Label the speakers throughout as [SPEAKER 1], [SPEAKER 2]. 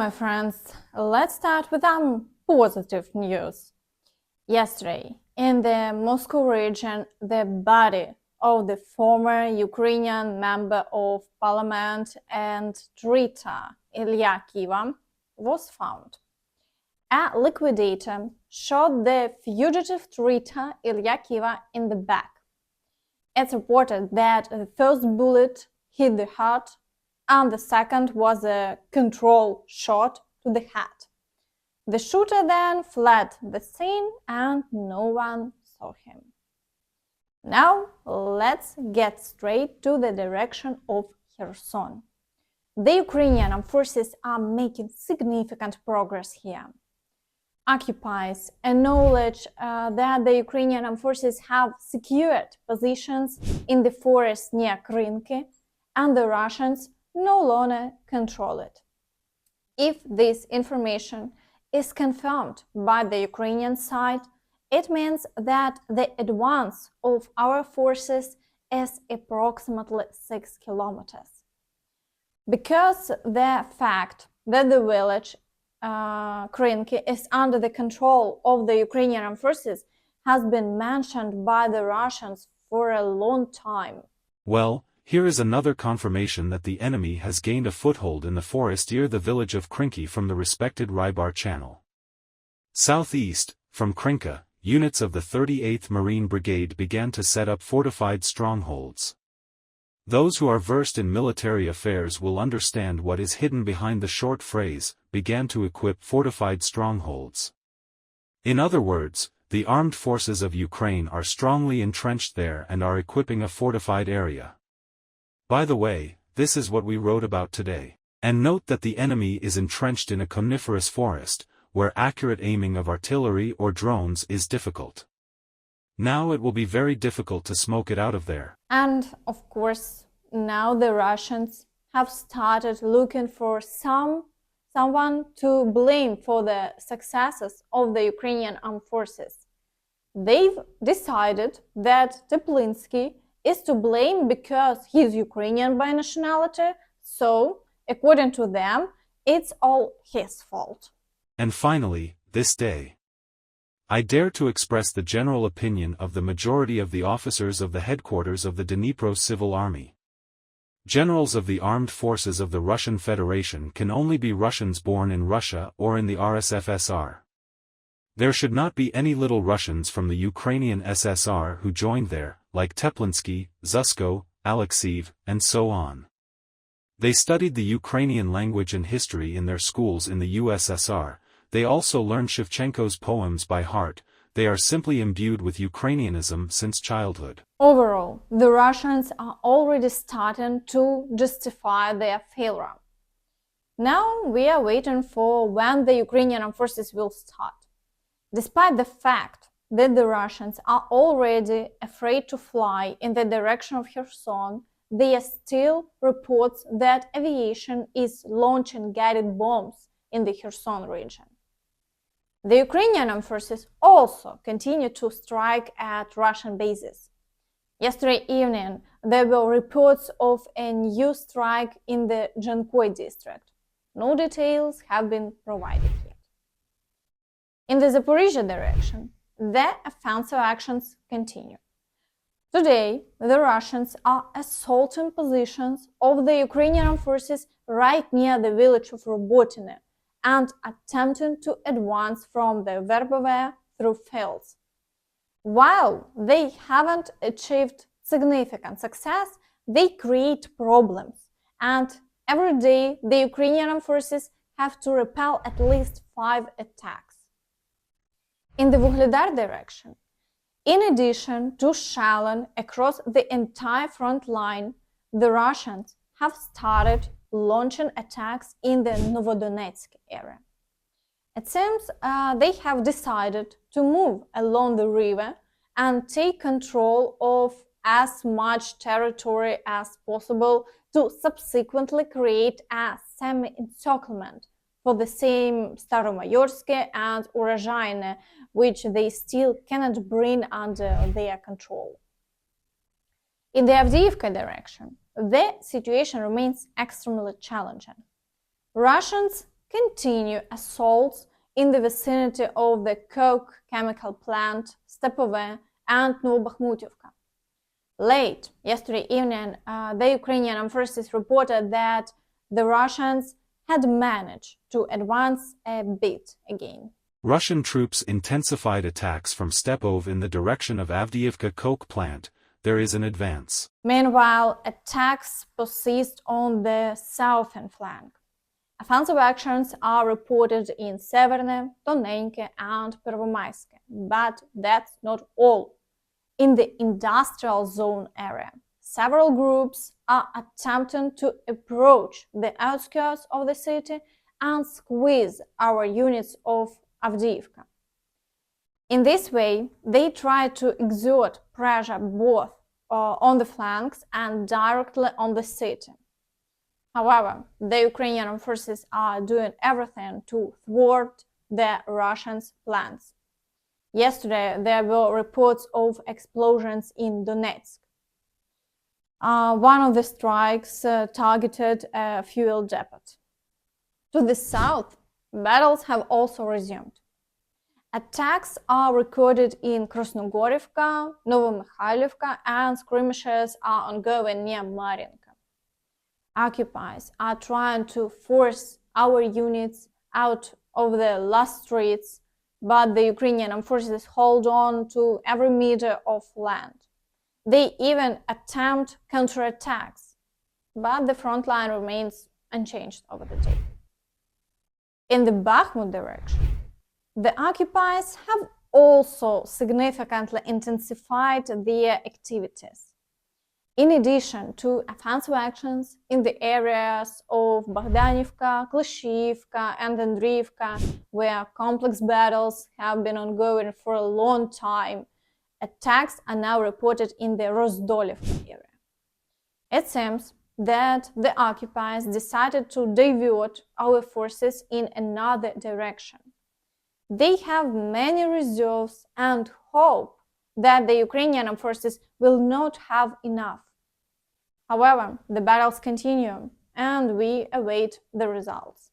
[SPEAKER 1] my friends, let's start with some positive news. Yesterday, in the Moscow region, the body of the former Ukrainian Member of Parliament and traitor Ilya Kiva was found. A liquidator shot the fugitive traitor Ilya Kiva in the back. It's reported that the first bullet hit the heart and the second was a control shot to the head. The shooter then fled the scene and no one saw him. Now let's get straight to the direction of Kherson. The Ukrainian Armed Forces are making significant progress here. Occupies acknowledge that the Ukrainian Armed Forces have secured positions in the forest near Krynyky and the Russians no longer control it. If this information is confirmed by the Ukrainian side, it means that the advance of our forces is approximately 6 kilometers. Because the fact that the village Krynyky is under the control of the Ukrainian Armed Forces has been mentioned by the Russians for a long time.
[SPEAKER 2] Well, here is another confirmation that the enemy has gained a foothold in the forest near the village of Krynyky from the respected Rybar channel. Southeast, from Krynyky, units of the 38th Marine Brigade began to set up fortified strongholds. Those who are versed in military affairs will understand what is hidden behind the short phrase, began to equip fortified strongholds. In other words, the armed forces of Ukraine are strongly entrenched there and are equipping a fortified area. By the way, this is what we wrote about today. And note that the enemy is entrenched in a coniferous forest, where accurate aiming of artillery or drones is difficult. Now it will be very difficult to smoke it out of there.
[SPEAKER 1] And, of course, now the Russians have started looking for someone to blame for the successes of the Ukrainian Armed Forces. They've decided that Teplitsky is to blame because he's Ukrainian by nationality, so, according to them, it's all his fault.
[SPEAKER 2] And finally, this day, I dare to express the general opinion of the majority of the officers of the headquarters of the Dnipro Civil Army. Generals of the armed forces of the Russian Federation can only be Russians born in Russia or in the RSFSR. There should not be any little Russians from the Ukrainian SSR who joined there, like Teplitsky, Zhusko, Alexeyev, and so on. They studied the Ukrainian language and history in their schools in the USSR. They also learned Shevchenko's poems by heart. They are simply imbued with Ukrainianism since childhood.
[SPEAKER 1] Overall, the Russians are already starting to justify their failure. Now we are waiting for when the Ukrainian Armed Forces will start. Despite the fact that the Russians are already afraid to fly in the direction of Kherson, there are still reports that aviation is launching guided bombs in the Kherson region. The Ukrainian Armed Forces also continue to strike at Russian bases. Yesterday evening, there were reports of a new strike in the Dzhankoy district. No details have been provided yet. In the Zaporizhzhia direction, the offensive actions continue. Today, the Russians are assaulting positions of the Ukrainian Armed Forces right near the village of Robotyne and attempting to advance from the Verbove through fields. While they haven't achieved significant success, they create problems, and every day the Ukrainian Armed Forces have to repel at least 5 attacks. In the Vuhledar direction, in addition to shelling across the entire front line, the Russians have started launching attacks in the Novodonetske area. It seems they have decided to move along the river and take control of as much territory as possible to subsequently create a semi-encirclement for the same Staromayorske and Rozdolivka, which they still cannot bring under their control. In the Avdiivka direction, the situation remains extremely challenging. Russians continue assaults in the vicinity of the coke chemical plant, Svatove and Novobakhmutivka. Late yesterday evening, the Ukrainian Armed Forces reported that the Russians had managed to advance a bit again.
[SPEAKER 2] Russian troops intensified attacks from Svatove in the direction of Avdiivka coke plant. There is an advance.
[SPEAKER 1] Meanwhile, attacks persist on the southern flank. Offensive actions are reported in Severne, Tonenke and Pervomaiske, but that's not all. In the industrial zone area, several groups are attempting to approach the outskirts of the city and squeeze our units of Avdiivka. In this way, they try to exert pressure both on the flanks and directly on the city. However, the Ukrainian Armed Forces are doing everything to thwart the Russians' plans. Yesterday, there were reports of explosions in Donetsk. One of the strikes targeted a fuel depot. To the south, battles have also resumed. Attacks are recorded in Krasnogorivka, Novomikhailivka, and skirmishes are ongoing near Mariinka. Occupiers are trying to force our units out of the last streets, but the Ukrainian Armed Forces hold on to every meter of land. They even attempt counterattacks, but the front line remains unchanged over the day. In the Bakhmut direction, the occupiers have also significantly intensified their activities. In addition to offensive actions in the areas of Bogdanivka, Klishivka, and Andriivka, where complex battles have been ongoing for a long time, attacks are now reported in the Rozdolivka area. It seems that the occupiers decided to divert our forces in another direction. They have many reserves and hope that the Ukrainian Armed Forces will not have enough. However, the battles continue, and we await the results.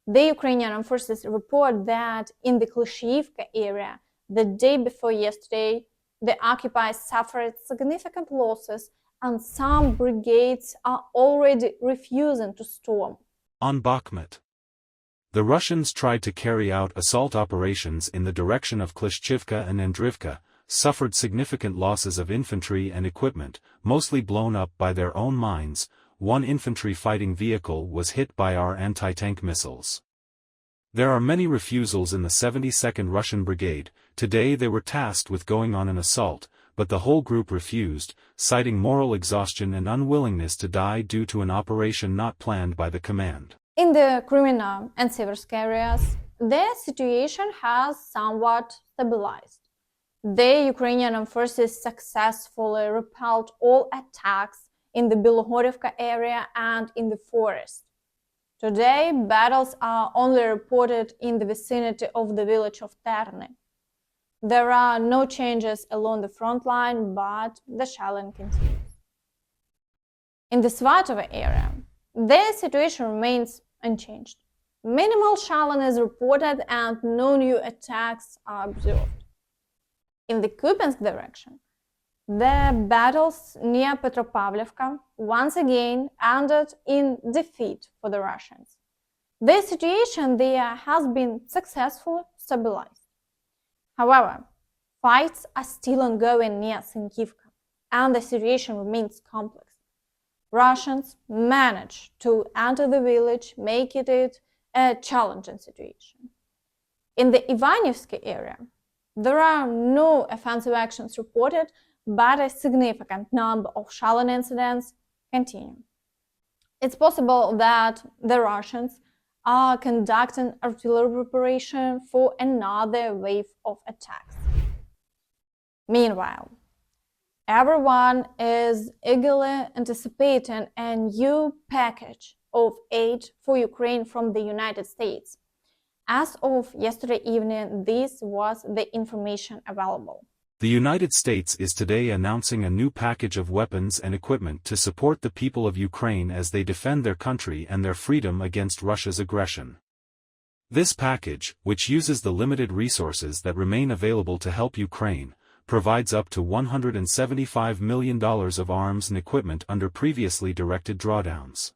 [SPEAKER 1] The Ukrainian Armed Forces report that in the Klishivka area, the day before yesterday, the occupiers suffered significant losses, and some brigades are already refusing to storm.
[SPEAKER 2] On Bakhmut, the Russians tried to carry out assault operations in the direction of Klishchivka and Andriivka, suffered significant losses of infantry and equipment, mostly blown up by their own mines. One infantry fighting vehicle was hit by our anti-tank missiles. There are many refusals in the 72nd Russian Brigade. Today they were tasked with going on an assault, but the whole group refused, citing moral exhaustion and unwillingness to die due to an operation not planned by the command.
[SPEAKER 1] In the Kremina and Siversk areas, the situation has somewhat stabilized. The Ukrainian Armed Forces successfully repelled all attacks in the Bilogorivka area and in the forest. Today, battles are only reported in the vicinity of the village of Terne. There are no changes along the front line, but the shelling continues. In the Svatove area, the situation remains unchanged. Minimal shelling is reported and no new attacks are observed. In the Kupiansk direction, the battles near Petropavlivka once again ended in defeat for the Russians. The situation there has been successfully stabilized. However, fights are still ongoing near Synkivka, and the situation remains complex. Russians managed to enter the village, making it a challenging situation. In the Ivanivsky area, there are no offensive actions reported, but a significant number of shelling incidents continue. It's possible that the Russians are conducting artillery preparation for another wave of attacks. Meanwhile, everyone is eagerly anticipating a new package of aid for Ukraine from the United States. As of yesterday evening, this was the information available.
[SPEAKER 2] The United States is today announcing a new package of weapons and equipment to support the people of Ukraine as they defend their country and their freedom against Russia's aggression. This package, which uses the limited resources that remain available to help Ukraine, provides up to $175 million of arms and equipment under previously directed drawdowns.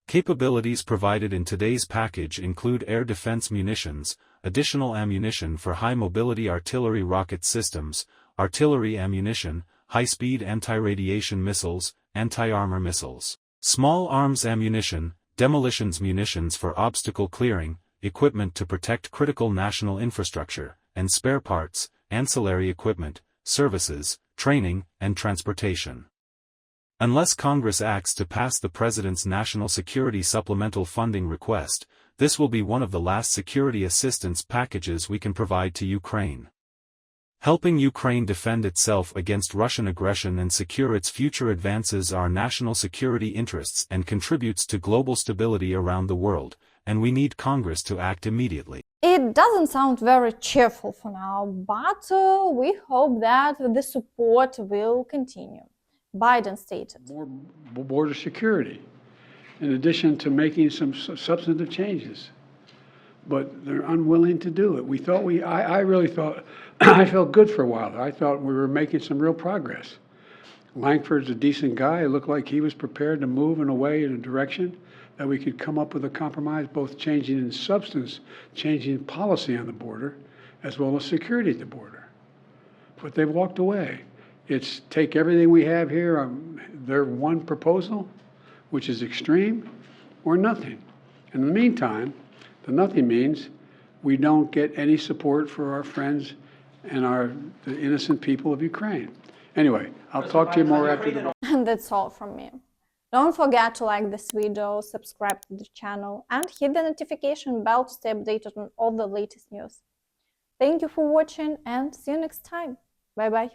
[SPEAKER 2] Capabilities provided in today's package include air defense munitions, additional ammunition for high-mobility artillery rocket systems, artillery ammunition, high-speed anti-radiation missiles, anti-armor missiles, small arms ammunition, demolitions munitions for obstacle clearing, equipment to protect critical national infrastructure, and spare parts, ancillary equipment, services, training, and transportation. Unless Congress acts to pass the President's National Security Supplemental Funding request, this will be one of the last security assistance packages we can provide to Ukraine. Helping Ukraine defend itself against Russian aggression and secure its future advances our national security interests and contributes to global stability around the world, and we need Congress to act immediately.
[SPEAKER 1] It doesn't sound very cheerful for now, but we hope that the support will continue. Biden stated.
[SPEAKER 3] More border security, in addition to making some substantive changes. But they're unwilling to do it. I really thought, I felt good for a while. I thought we were making some real progress. Langford's a decent guy. It looked like he was prepared to move in a way, in a direction that we could come up with a compromise, both changing in substance, changing policy on the border, as well as security at the border. But they've walked away. It's take everything we have here, their one proposal, which is extreme, or nothing. In the meantime, the nothing means we don't get any support for our friends and the innocent people of Ukraine. Anyway, I'll talk to you more after the...
[SPEAKER 1] And that's all from me. Don't forget to like this video, subscribe to the channel, and hit the notification bell to stay updated on all the latest news. Thank you for watching and see you next time. Bye-bye.